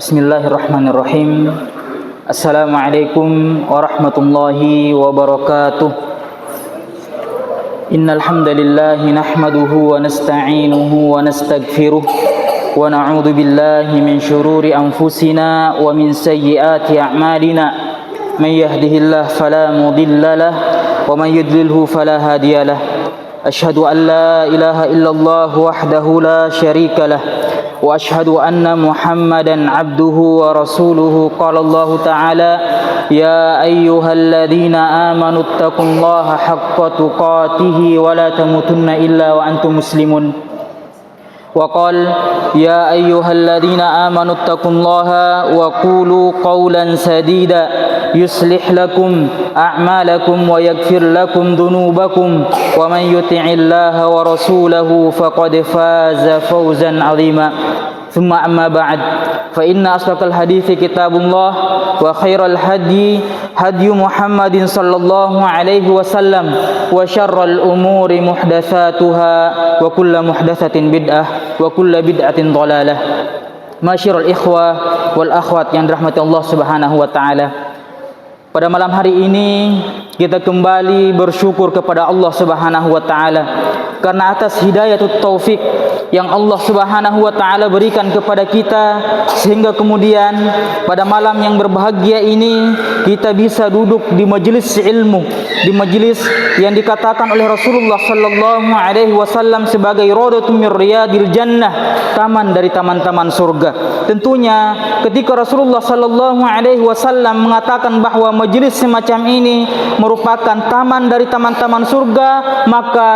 Bismillahirrahmanirrahim. Assalamualaikum warahmatullahi wabarakatuh. Innal hamdalillah nahmaduhu wa nasta'inuhu wa nastaghfiruh wa na'udzu billahi min shururi anfusina wa min sayyiati a'malina. May yahdihillahu fala mudilla lahu wa may yudlilhu fala hadiya lahu. Asyhadu an la ilaha illallah wahdahu la syarika lahu wa asyhadu anna Muhammadan abduhu wa rasuluhu. Qala Allah Ta'ala, ya ayyuhalladzina amanu taqullaha haqqa tuqatih wa la tamutunna illa wa antum muslimun. Wa qala ya ayyuhalladzina amanu taqullaha wa qulu qawlan sadida yuslih lakum a'malakum wa yaghfir lakum dhunubakum wa man yuti'illaha wa rasulahu faqad faza fawzan 'azima. Thumma amma ba'd, fa inna asdaqal hadithi kitabullah wa khairal hadi Muhammadin sallallahu alaihi wasallam wa syarral umuri muhdatsatuha wa kullu muhdatsatin bid'ah wa kullu bid'atin dhalalah. Masyiral ikhwah wal akhwat yang dirahmati Allah Subhanahu wa taala. Pada malam hari ini kita kembali bersyukur kepada Allah Subhanahu wa taala karena atas hidayatut taufik yang Allah Subhanahu wa taala berikan kepada kita, sehingga kemudian pada malam yang berbahagia ini kita bisa duduk di majelis ilmu, di majelis yang dikatakan oleh Rasulullah sallallahu alaihi wasallam sebagai raudhatun min riyadil jannah, taman dari taman-taman surga. Tentunya ketika Rasulullah sallallahu alaihi wasallam mengatakan bahwa majelis semacam ini merupakan taman dari taman-taman surga, maka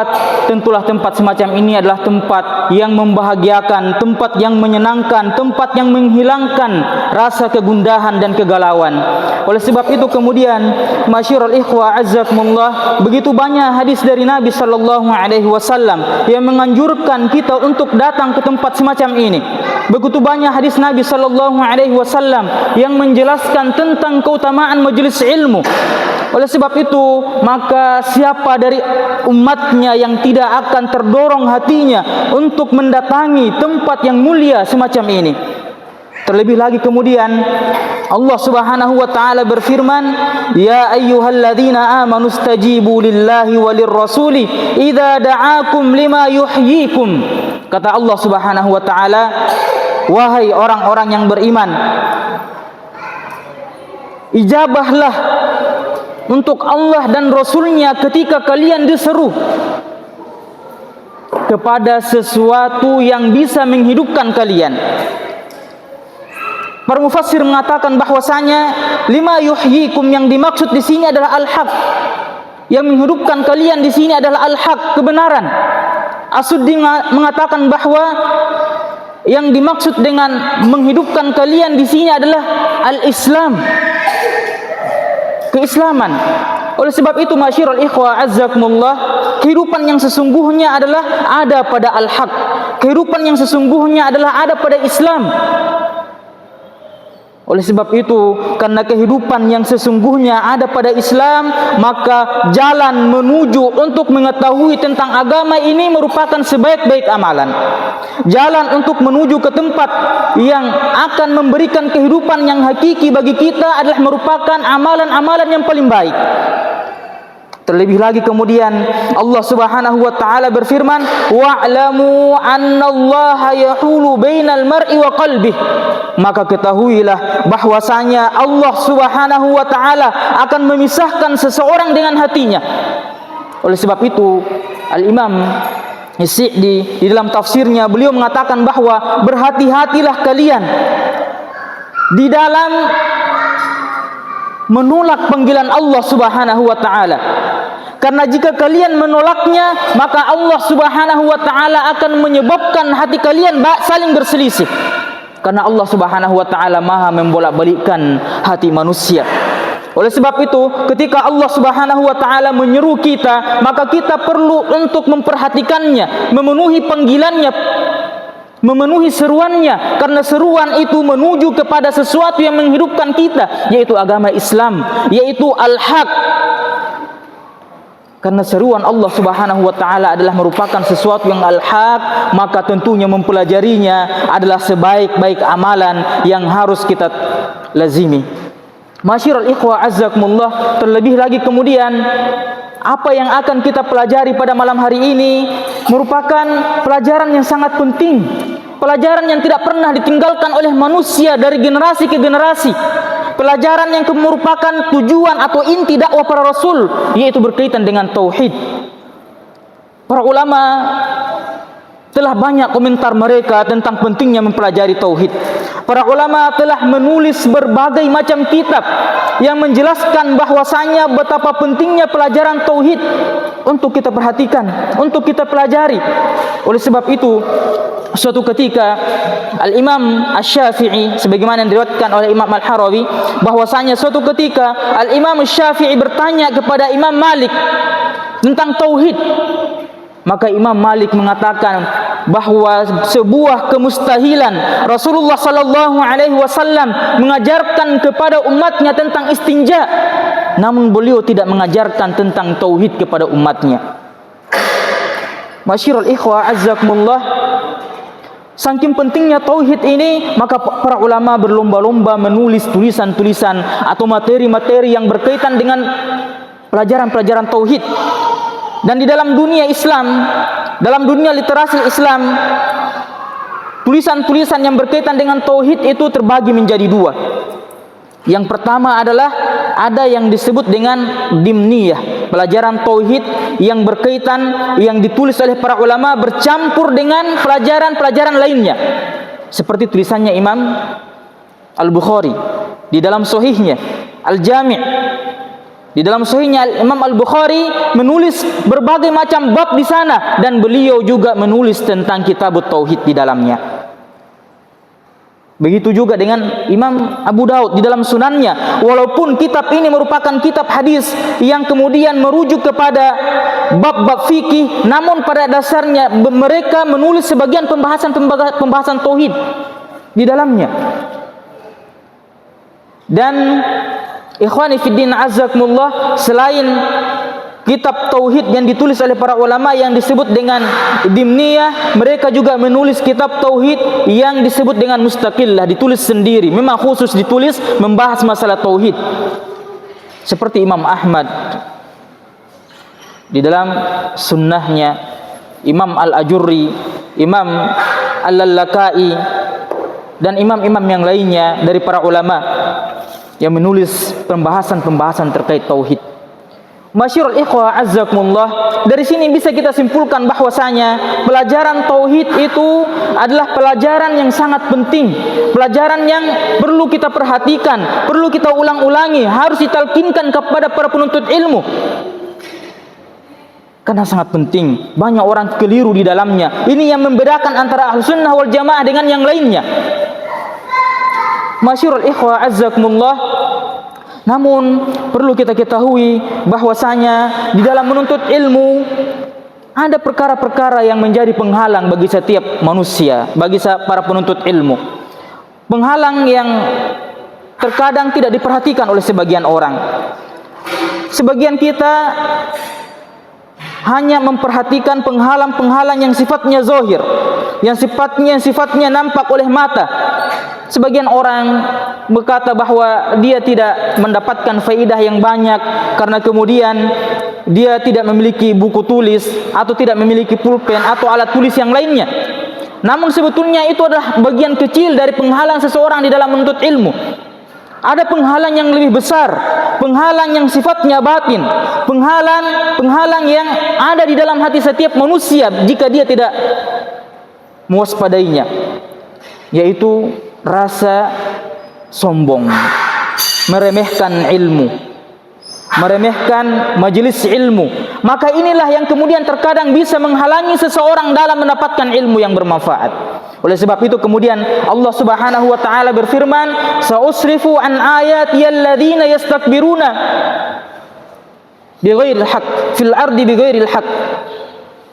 tentulah tempat semacam ini adalah tempat yang membahagiakan, tempat yang menyenangkan, tempat yang menghilangkan rasa kegundahan dan kegalauan. Oleh sebab itu kemudian masyiral ikhwah azzakumullah, begitu banyak hadis dari Nabi sallallahu alaihi wasallam yang menganjurkan kita untuk datang ke tempat semacam ini. Begitu banyak hadis Nabi sallallahu alaihi wasallam yang menjelaskan tentang keutamaan majelis ilmu. Oleh sebab itu, maka siapa dari umatnya yang tidak akan terdorong hatinya untuk mendatangi tempat yang mulia semacam ini? Terlebih lagi kemudian Allah Subhanahu wa taala berfirman, ya ayyuhalladzina amanu stajibu lillahi walir rasuli idza da'akum lima yuhyikum. Kata Allah Subhanahu wa taala, wahai orang-orang yang beriman, ijabahlah untuk Allah dan Rasulnya ketika kalian diseru kepada sesuatu yang bisa menghidupkan kalian. Para mufassir mengatakan bahwasanya lima yuhyikum yang dimaksud di sini adalah al-haq. Yang menghidupkan kalian di sini adalah al-haq, kebenaran. As-Suddi mengatakan bahwa yang dimaksud dengan menghidupkan kalian di sini adalah al-Islam, keislaman. Oleh sebab itu masyiral ikhwah azzakumullah, kehidupan yang sesungguhnya adalah ada pada al-haq. Kehidupan yang sesungguhnya adalah ada pada Islam. Oleh sebab itu, karena kehidupan yang sesungguhnya ada pada Islam, maka jalan menuju untuk mengetahui tentang agama ini merupakan sebaik-baik amalan. Jalan untuk menuju ke tempat yang akan memberikan kehidupan yang hakiki bagi kita adalah merupakan amalan-amalan yang paling baik. Terlebih lagi kemudian Allah Subhanahu wa taala berfirman, wa'lamu annallaha yahulu bainal mar'i wa qalbih. Maka ketahuilah bahwasanya Allah Subhanahu wa taala akan memisahkan seseorang dengan hatinya. Oleh sebab itu Al-Imam As-Sa'di di dalam tafsirnya beliau mengatakan bahwa berhati-hatilah kalian di dalam menolak panggilan Allah Subhanahu wa taala. Karena jika kalian menolaknya, maka Allah Subhanahu wa taala akan menyebabkan hati kalian saling berselisih. Karena Allah Subhanahu wa taala Maha membolak-balikkan hati manusia. Oleh sebab itu, ketika Allah Subhanahu wa taala menyeru kita, maka kita perlu untuk memperhatikannya, memenuhi panggilannya, memenuhi seruannya, karena seruan itu menuju kepada sesuatu yang menghidupkan kita, yaitu agama Islam, yaitu al-haq. Karena seruan Allah Subhanahu wa taala adalah merupakan sesuatu yang al-haq, maka tentunya mempelajarinya adalah sebaik-baik amalan yang harus kita lazimi. Masyiral ikhwah azzakumullah, terlebih lagi kemudian apa yang akan kita pelajari pada malam hari ini merupakan pelajaran yang sangat penting, pelajaran yang tidak pernah ditinggalkan oleh manusia dari generasi ke generasi, pelajaran yang merupakan tujuan atau inti dakwah para rasul, yaitu berkaitan dengan tauhid. Para ulama telah banyak komentar mereka tentang pentingnya mempelajari tauhid. Para ulama telah menulis berbagai macam kitab yang menjelaskan bahwasanya betapa pentingnya pelajaran tauhid untuk kita perhatikan, untuk kita pelajari. Oleh sebab itu, suatu ketika Al-Imam Asy-Syafi'i, sebagaimana yang diriwayatkan oleh Imam Al-Harawi, bahwasanya suatu ketika Al-Imam Asy-Syafi'i bertanya kepada Imam Malik tentang tauhid. Maka Imam Malik mengatakan bahwa sebuah kemustahilan Rasulullah sallallahu alaihi wasallam mengajarkan kepada umatnya tentang istinja, namun beliau tidak mengajarkan tentang tauhid kepada umatnya. Masyiral ikhwah azzakumullah, saking pentingnya tauhid ini, maka para ulama berlomba-lomba menulis tulisan-tulisan atau materi-materi yang berkaitan dengan pelajaran-pelajaran tauhid. Dan di dalam dunia Islam, dalam dunia literasi Islam, tulisan-tulisan yang berkaitan dengan tauhid itu terbagi menjadi dua. Yang pertama adalah ada yang disebut dengan dimniyah, pelajaran tauhid yang berkaitan, yang ditulis oleh para ulama bercampur dengan pelajaran-pelajaran lainnya. Seperti tulisannya Imam Al-Bukhari di dalam Sahihnya Al-Jami'. Di dalam Sahihnya Imam Al-Bukhari menulis berbagai macam bab di sana, dan beliau juga menulis tentang kitab tauhid di dalamnya. Begitu juga dengan Imam Abu Daud di dalam sunannya. Walaupun kitab ini merupakan kitab hadis yang kemudian merujuk kepada bab-bab fikih, namun pada dasarnya mereka menulis sebagian pembahasan tauhid di dalamnya. Dan ikhwani fiddin azzakumullah, selain kitab tauhid yang ditulis oleh para ulama yang disebut dengan dimniyah, mereka juga menulis kitab tauhid yang disebut dengan mustaqillah, ditulis sendiri, memang khusus ditulis membahas masalah tauhid. Seperti Imam Ahmad di dalam sunnahnya, Imam Al-Ajurri, Imam Al-Lalakai, dan imam-imam yang lainnya dari para ulama yang menulis pembahasan-pembahasan terkait tauhid. Masyiral ikhwah azzakumullah, dari sini bisa kita simpulkan bahwasanya pelajaran tauhid itu adalah pelajaran yang sangat penting, pelajaran yang perlu kita perhatikan, perlu kita ulang-ulangi, harus ditalkinkan kepada para penuntut ilmu. Karena sangat penting, banyak orang keliru di dalamnya. Ini yang membedakan antara Ahlussunnah wal Jamaah dengan yang lainnya. Masyiral ikhwah azzakumullah, namun perlu kita ketahui bahwasanya di dalam menuntut ilmu ada perkara-perkara yang menjadi penghalang bagi setiap manusia, bagi para penuntut ilmu. Penghalang yang terkadang tidak diperhatikan oleh sebagian orang. Sebagian kita hanya memperhatikan penghalang-penghalang yang sifatnya zahir, yang sifatnya nampak oleh mata. Sebagian orang berkata bahwa dia tidak mendapatkan faidah yang banyak karena kemudian dia tidak memiliki buku tulis atau tidak memiliki pulpen atau alat tulis yang lainnya. Namun sebetulnya itu adalah bagian kecil dari penghalang seseorang di dalam menuntut ilmu. Ada penghalang yang lebih besar, penghalang yang sifatnya batin, penghalang yang ada di dalam hati setiap manusia jika dia tidak mewaspadainya, yaitu rasa sombong, meremehkan ilmu, meremehkan majelis ilmu. Maka inilah yang kemudian terkadang bisa menghalangi seseorang dalam mendapatkan ilmu yang bermanfaat. Oleh sebab itu kemudian Allah Subhanahu wa taala berfirman, "Sa'usrifu an ayati alladzina yastakbiruna bighairil haqq fil ardi bighairil haqq."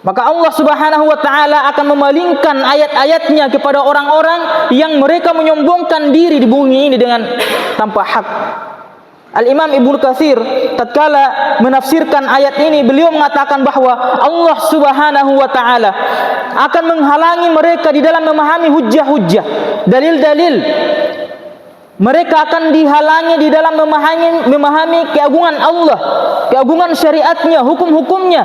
Maka Allah Subhanahu wa taala akan memalingkan ayat-ayatnya kepada orang-orang yang mereka menyombongkan diri di bumi ini dengan tanpa hak. Al-Imam Ibnu Katsir tatkala menafsirkan ayat ini, beliau mengatakan bahwa Allah Subhanahu wa taala akan menghalangi mereka di dalam memahami hujjah-hujjah, dalil-dalil. Mereka akan dihalangi di dalam memahami keagungan Allah, keagungan syariatnya, hukum-hukumnya,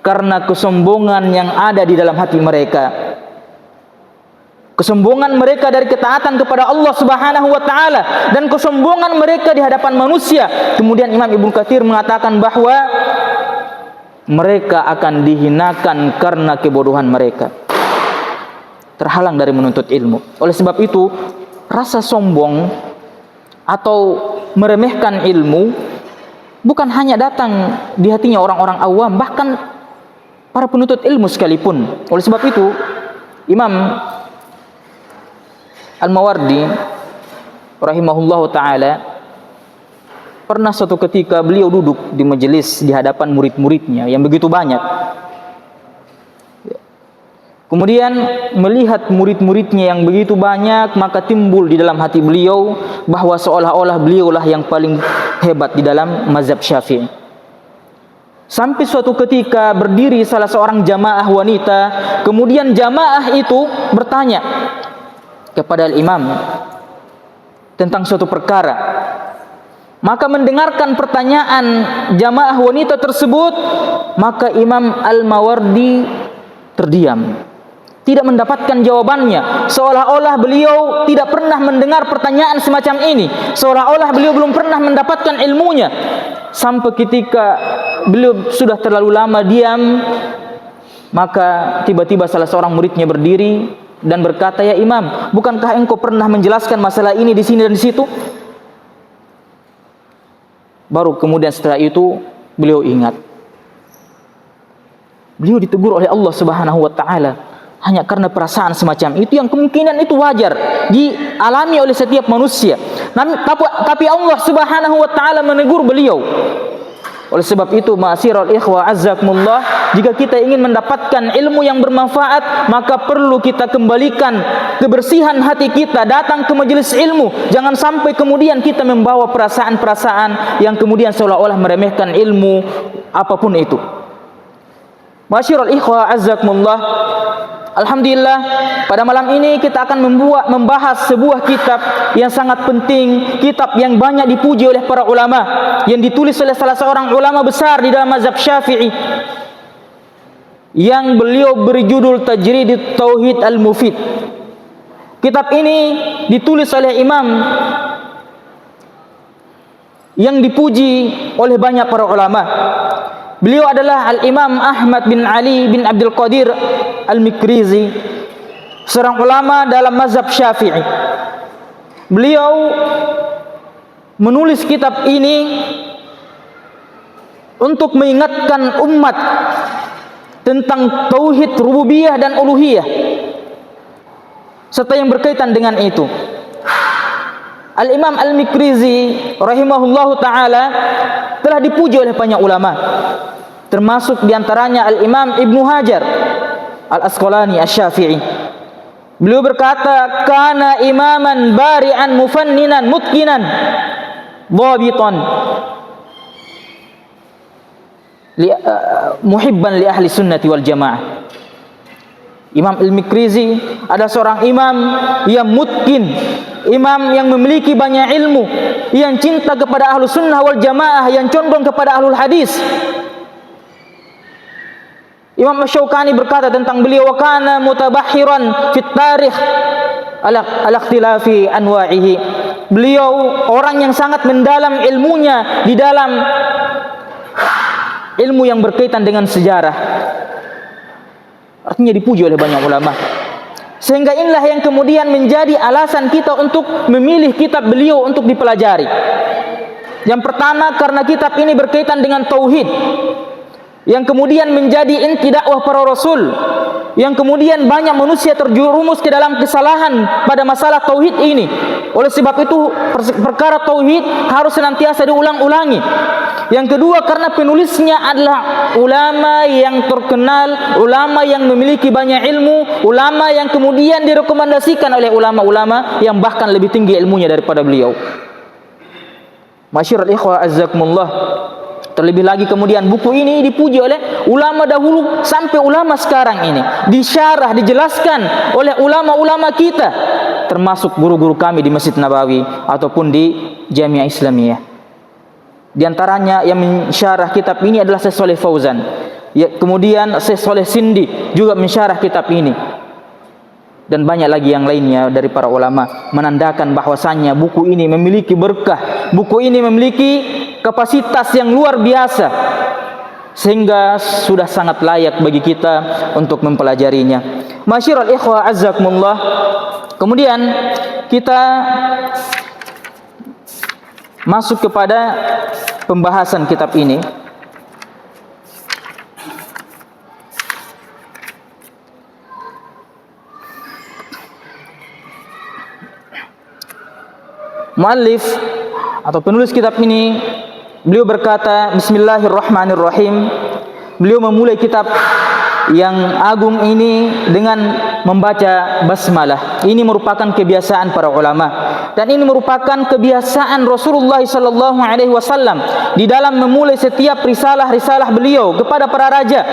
karena kesombongan yang ada di dalam hati mereka. Kesombongan mereka dari ketaatan kepada Allah Subhanahu wa taala dan kesombongan mereka di hadapan manusia. Kemudian Imam Ibnu Katsir mengatakan bahwa mereka akan dihinakan karena kebodohan mereka, terhalang dari menuntut ilmu. Oleh sebab itu, rasa sombong atau meremehkan ilmu bukan hanya datang di hatinya orang-orang awam, bahkan para penuntut ilmu sekalipun. Oleh sebab itu, Imam Al-Mawardi rahimahullahu taala pernah suatu ketika beliau duduk di majelis di hadapan murid-muridnya yang begitu banyak. Kemudian melihat murid-muridnya yang begitu banyak, maka timbul di dalam hati beliau bahwa seolah-olah beliaulah yang paling hebat di dalam mazhab Syafi'i. Sampai suatu ketika berdiri salah seorang jamaah wanita, kemudian jamaah itu bertanya kepada al-imam tentang suatu perkara. Maka mendengarkan pertanyaan jamaah wanita tersebut, maka Imam Al-Mawardi terdiam, tidak mendapatkan jawabannya, seolah-olah beliau tidak pernah mendengar pertanyaan semacam ini, seolah-olah beliau belum pernah mendapatkan ilmunya. Sampai ketika beliau sudah terlalu lama diam, maka tiba-tiba salah seorang muridnya berdiri dan berkata, "Ya Imam, bukankah engkau pernah menjelaskan masalah ini di sini dan di situ?" Baru kemudian setelah itu beliau ingat. Beliau ditegur oleh Allah Subhanahu wa taala hanya karena perasaan semacam itu yang kemungkinan itu wajar dialami oleh setiap manusia. Tapi Allah Subhanahu wa taala menegur beliau. Oleh sebab itu, ma'asyiral ikhwah azzakumullah, jika kita ingin mendapatkan ilmu yang bermanfaat, maka perlu kita kembalikan kebersihan hati kita, datang ke majelis ilmu. Jangan sampai kemudian kita membawa perasaan-perasaan yang kemudian seolah-olah meremehkan ilmu apapun itu. Ma'asyiral ikhwah azzakumullah, alhamdulillah pada malam ini kita akan membahas sebuah kitab yang sangat penting, kitab yang banyak dipuji oleh para ulama, yang ditulis oleh salah seorang ulama besar di dalam mazhab Syafi'i, yang beliau berjudul Tajridut Tauhid Al-Mufid. Kitab ini ditulis oleh imam yang dipuji oleh banyak para ulama. Beliau adalah Al-Imam Ahmad bin Ali bin Abdul Qadir Al-Mikrizi, seorang ulama dalam mazhab Syafi'i. Beliau menulis kitab ini untuk mengingatkan umat tentang tauhid rububiyah dan uluhiyah serta yang berkaitan dengan itu. Al-Imam Al-Mikrizi rahimahullahu taala telah dipuji oleh banyak ulama, termasuk diantaranya Al-Imam Ibnu Hajar Al-Asqalani Asy-Syafi'i. Beliau berkata, "Kana imaman bari'an mufanninan mutqinan dhabitan muhibban li ahli sunnati wal jamaah." Imam Al-Mikrizi adalah seorang imam yang mutqin, imam yang memiliki banyak ilmu, yang cinta kepada ahlu sunnah wal jamaah, yang condong kepada ahlul hadis. Imam Asy-Syaukani berkata tentang beliau, "Wa kana mutabahhiran fit tarikh ala ikhtilafi anwa'ihi." Beliau orang yang sangat mendalam ilmunya di dalam ilmu yang berkaitan dengan sejarah. Artinya dipuji oleh banyak ulama. Sehingga inilah yang kemudian menjadi alasan kita untuk memilih kitab beliau untuk dipelajari. Yang pertama, karena kitab ini berkaitan dengan tauhid, yang kemudian menjadi inti dakwah para rasul, yang kemudian banyak manusia terjerumus ke dalam kesalahan pada masalah tauhid ini. Oleh sebab itu perkara tauhid harus senantiasa diulang-ulangi. Yang kedua, karena penulisnya adalah ulama yang terkenal, ulama yang memiliki banyak ilmu, ulama yang kemudian direkomendasikan oleh ulama-ulama yang bahkan lebih tinggi ilmunya daripada beliau. Masyiral ikhwah azzakumullah. Terlebih lagi kemudian buku ini dipuji oleh ulama dahulu sampai ulama sekarang ini. Disyarah, dijelaskan oleh ulama-ulama kita, termasuk guru-guru kami di Masjid Nabawi ataupun di Jamiah Islamiyah. Di antaranya yang mensyarah kitab ini adalah Syekh Shalih Fauzan. Ya, kemudian Syekh Shalih Sindi juga mensyarah kitab ini. Dan banyak lagi yang lainnya dari para ulama, menandakan bahwasannya buku ini memiliki berkah, buku ini memiliki kapasitas yang luar biasa, sehingga sudah sangat layak bagi kita untuk mempelajarinya. Masyiral ikhwah azzakumullah. Kemudian kita masuk kepada pembahasan kitab ini. Muallif atau penulis kitab ini, beliau berkata, Bismillahirrahmanirrahim. Beliau memulai kitab yang agung ini dengan membaca basmalah. Ini merupakan kebiasaan para ulama, dan ini merupakan kebiasaan Rasulullah sallallahu alaihi wasallam di dalam memulai setiap risalah-risalah beliau kepada para raja.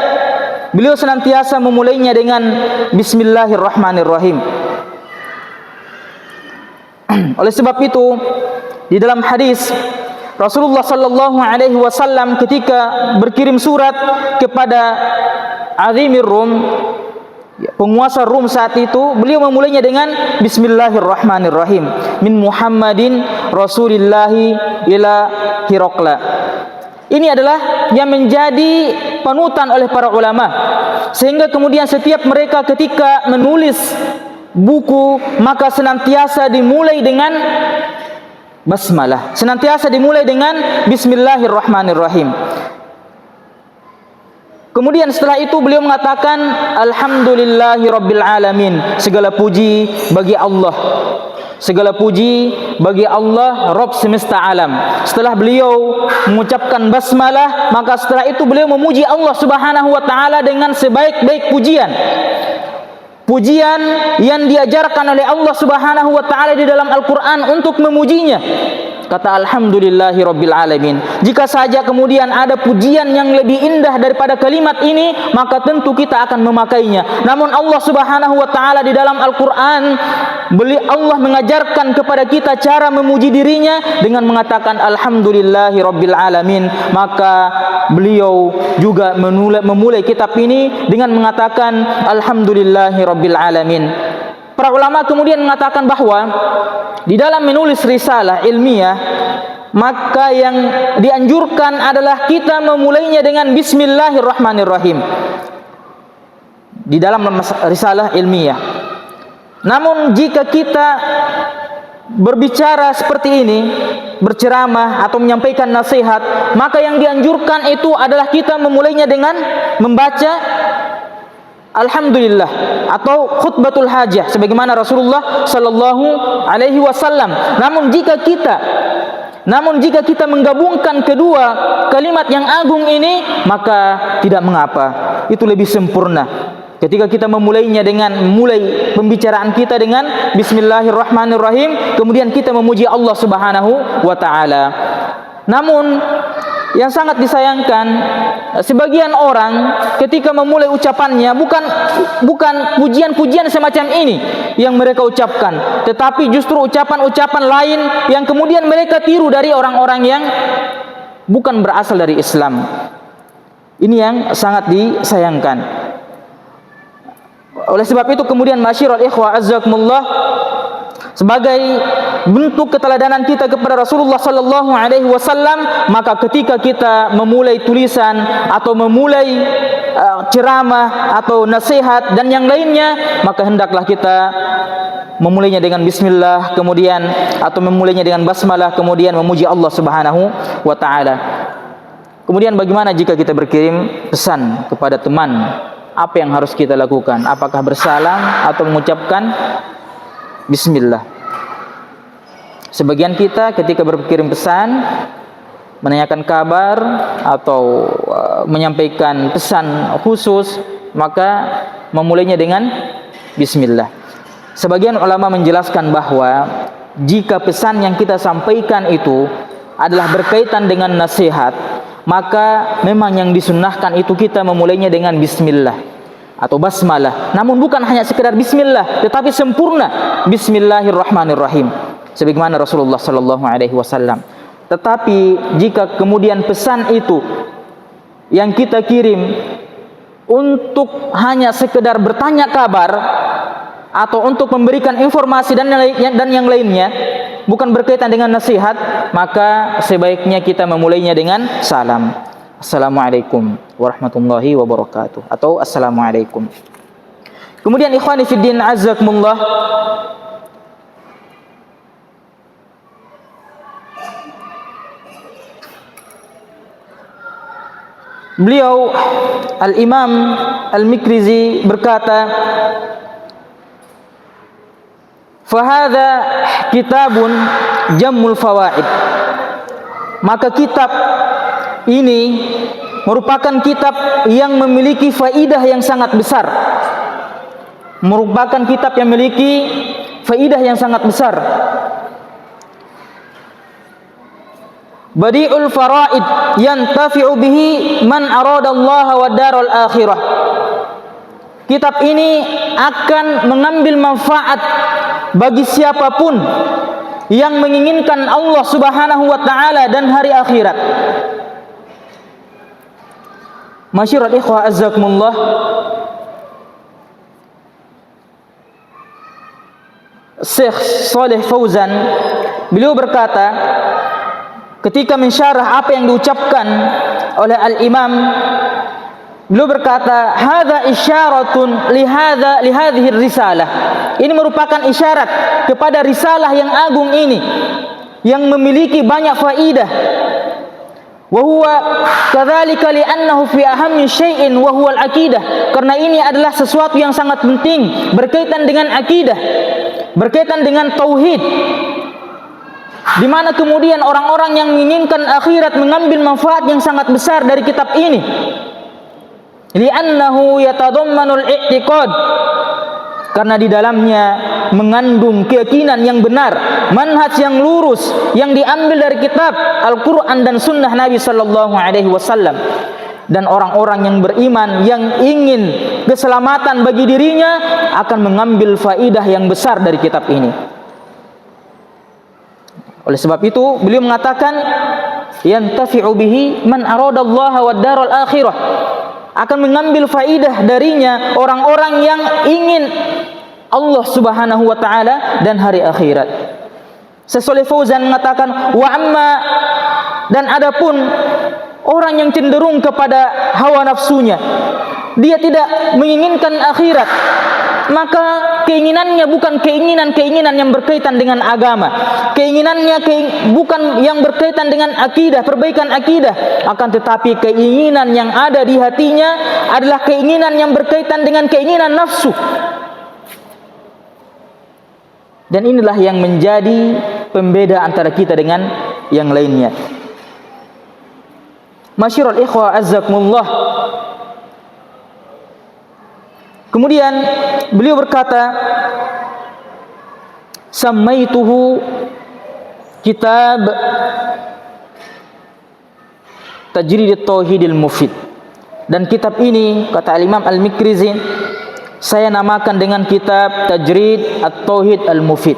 Beliau senantiasa memulainya dengan Bismillahirrahmanirrahim. Oleh sebab itu, di dalam hadis Rasulullah sallallahu alaihi wasallam ketika berkirim surat kepada Azimir Rum, penguasa Rum saat itu, beliau memulainya dengan Bismillahirrahmanirrahim. Min Muhammadin Rasulillahi ila Hiraqla. Ini adalah yang menjadi panutan oleh para ulama, sehingga kemudian setiap mereka ketika menulis buku maka senantiasa dimulai dengan basmalah, senantiasa dimulai dengan Bismillahirrahmanirrahim. Kemudian setelah itu beliau mengatakan Alhamdulillahirabbil alamin. Segala puji bagi Allah, segala puji bagi Allah Rabb semesta alam. Setelah beliau mengucapkan basmalah, maka setelah itu beliau memuji Allah Subhanahu wa taala dengan sebaik-baik pujian. Pujian yang diajarkan oleh Allah Subhanahu wa taala di dalam Al-Qur'an untuk memujinya. Kata Alhamdulillahirabbil alamin. Jika saja kemudian ada pujian yang lebih indah daripada kalimat ini, maka tentu kita akan memakainya. Namun Allah Subhanahu wa taala di dalam Al-Qur'an, Allah mengajarkan kepada kita cara memuji dirinya dengan mengatakan Alhamdulillahirabbil alamin. Maka beliau juga memulai kitab ini dengan mengatakan Alhamdulillahirabbil alamin. Para ulama kemudian mengatakan bahwa di dalam menulis risalah ilmiah, maka yang dianjurkan adalah kita memulainya dengan Bismillahirrahmanirrahim di dalam risalah ilmiah. Namun jika kita berbicara seperti ini, berceramah atau menyampaikan nasihat, maka yang dianjurkan itu adalah kita memulainya dengan membaca Alhamdulillah atau khutbatul hajah sebagaimana Rasulullah sallallahu alaihi wasallam. Namun jika kita menggabungkan kedua kalimat yang agung ini, maka tidak mengapa. Itu lebih sempurna. Ketika kita memulainya dengan memulai pembicaraan kita dengan Bismillahirrahmanirrahim, kemudian kita memuji Allah Subhanahu wa taala. Namun yang sangat disayangkan, sebagian orang ketika memulai ucapannya bukan pujian-pujian semacam ini yang mereka ucapkan, tetapi justru ucapan-ucapan lain yang kemudian mereka tiru dari orang-orang yang bukan berasal dari Islam. Ini yang sangat disayangkan. Oleh sebab itu kemudian masyiral ikhwah azzakumullah, sebagai bentuk keteladanan kita kepada Rasulullah sallallahu alaihi wasallam, maka ketika kita memulai tulisan atau memulai ceramah atau nasihat dan yang lainnya, maka hendaklah kita memulainya dengan bismillah, kemudian atau memulainya dengan basmalah, kemudian memuji Allah Subhanahu wa taala. Kemudian bagaimana jika kita berkirim pesan kepada teman? Apa yang harus kita lakukan? Apakah bersalam atau mengucapkan bismillah? Sebagian kita ketika berkirim pesan, menanyakan kabar atau menyampaikan pesan khusus, maka memulainya dengan bismillah. Sebagian ulama menjelaskan bahwa jika pesan yang kita sampaikan itu adalah berkaitan dengan nasihat, maka memang yang disunnahkan itu kita memulainya dengan bismillah atau basmalah. Namun bukan hanya sekedar bismillah, tetapi sempurna bismillahirrahmanirrahim sebagaimana Rasulullah sallallahu alaihi wasallam. Tetapi jika kemudian pesan itu yang kita kirim untuk hanya sekedar bertanya kabar atau untuk memberikan informasi dan yang lainnya, bukan berkaitan dengan nasihat, maka sebaiknya kita memulainya dengan salam. Assalamualaikum warahmatullahi wabarakatuh atau assalamualaikum. Kemudian ikhwani fiddin azzakumullah, beliau Al-Imam Al-Mikrizi berkata, "Fahadha kitabun jammul fawaid." Maka kitab ini merupakan kitab yang memiliki faidah yang sangat besar. Merupakan kitab yang memiliki faidah yang sangat besar. Badi'ul faraid yantafi'u bihi man arada Allah wa daral akhirah. Kitab ini akan mengambil manfaat bagi siapapun yang menginginkan Allah Subhanahu wa taala dan hari akhirat. Masyiral ikhwah azzakumullah, Syekh Shalih Fauzan beliau berkata ketika mensyarah apa yang diucapkan oleh Al-Imam, beliau berkata, "Hadza isyaratun li hadhihi risalah." Ini merupakan isyarat kepada risalah yang agung ini yang memiliki banyak faidah. Wa huwa kadzalika li'annahu fi ahammi syai'in wa huwa al-aqidah. Karena ini adalah sesuatu yang sangat penting berkaitan dengan akidah, berkaitan dengan tauhid. Di mana kemudian orang-orang yang menginginkan akhirat mengambil manfaat yang sangat besar dari kitab ini. Li'annahu yatadammanul i'tiqad, karena di dalamnya mengandung keyakinan yang benar, manhaj yang lurus yang diambil dari kitab Al-Qur'an dan sunnah Nabi sallallahu alaihi wasallam. Dan orang-orang yang beriman yang ingin keselamatan bagi dirinya akan mengambil faidah yang besar dari kitab ini. Oleh sebab itu beliau mengatakan yantafi'u bihi man arada Allah wa daral akhirah, akan mengambil faidah darinya orang-orang yang ingin Allah Subhanahu wa taala dan hari akhirat. Syekh Shalih Fauzan mengatakan wa amma, dan adapun orang yang cenderung kepada hawa nafsunya, dia tidak menginginkan akhirat, maka keinginannya bukan keinginan yang berkaitan dengan agama, keinginannya bukan yang berkaitan dengan akidah, perbaikan akidah, akan tetapi keinginan yang ada di hatinya adalah keinginan yang berkaitan dengan keinginan nafsu. Dan inilah yang menjadi pembeda antara kita dengan yang lainnya. Masyiral ikhwah azzakumullah. Kemudian beliau berkata, "Sammaituhu kitab Tajrid at-Tauhidil Mufid." Dan kitab ini, kata Imam Al-Mikrizi, saya namakan dengan kitab Tajrid at-Tauhid al-Mufid.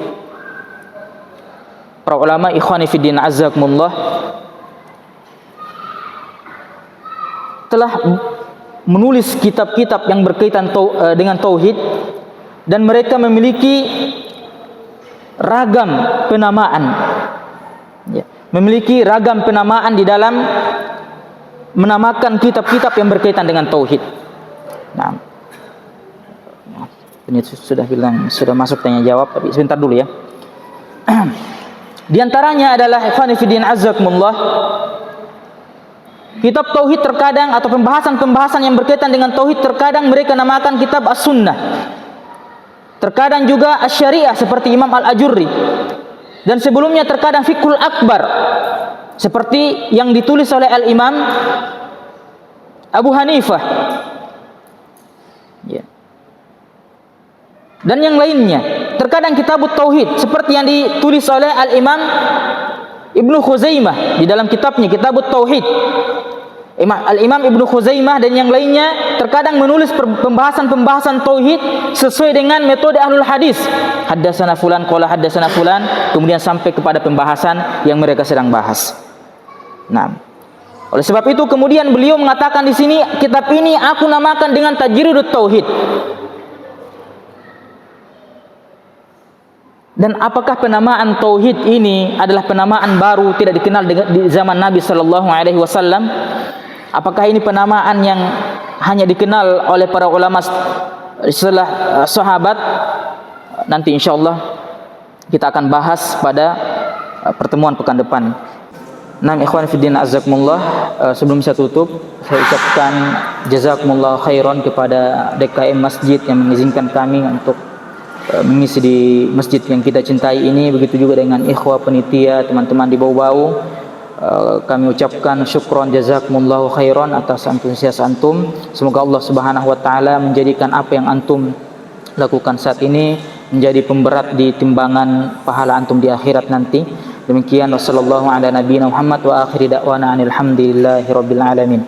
Para ulama ikhwani fiddin azzakumullah telah menulis kitab-kitab yang berkaitan dengan tauhid, dan mereka memiliki ragam penamaan, memiliki ragam penamaan di dalam menamakan kitab-kitab yang berkaitan dengan tauhid. Nah, ini sudah masuk tanya jawab, tapi sebentar dulu ya. Di antaranya adalah ikhwani fiddin azzakumullah, kitab tauhid terkadang atau pembahasan-pembahasan yang berkaitan dengan tauhid terkadang mereka namakan kitab as-sunnah. Terkadang juga asy-syariah seperti Imam Al-Ajurri. Dan sebelumnya terkadang fiqhul akbar seperti yang ditulis oleh Al-Imam Abu Hanifah. Ya. Dan yang lainnya. Terkadang kitabut tauhid seperti yang ditulis oleh Al-Imam Ibnu Khuzaimah di dalam kitabnya Kitabut Tauhid, Al-Imam Ibnu Khuzaimah dan yang lainnya terkadang menulis pembahasan-pembahasan tauhid sesuai dengan metode ahlul hadis. Haddatsana fulan qala haddatsana fulan, kemudian sampai kepada pembahasan yang mereka sedang bahas. Nah, oleh sebab itu kemudian beliau mengatakan di sini, kitab ini aku namakan dengan Tajridut Tauhid. Dan apakah penamaan tauhid ini adalah penamaan baru, tidak dikenal di zaman Nabi sallallahu alaihi wasallam? Apakah ini penamaan yang hanya dikenal oleh para ulama setelah sahabat? Nanti insyaallah kita akan bahas pada pertemuan pekan depan. Nah, ikhwan fillah azakumullah, sebelum saya tutup, saya ucapkan jazakumullah khairan kepada DKM Masjid yang mengizinkan kami untuk mengisi di masjid yang kita cintai ini. Begitu juga dengan ikhwah penitia, teman-teman di Bau-Bau. Kami ucapkan syukron jazakumullahu khairan atas antusias antum. Semoga Allah Subhanahu wa taala menjadikan apa yang antum lakukan saat ini menjadi pemberat di timbangan pahala antum di akhirat nanti. Demikian, wassallallahu ala nabiyina Muhammad wa akhiri da'wana alhamdulillahi rabbil alamin.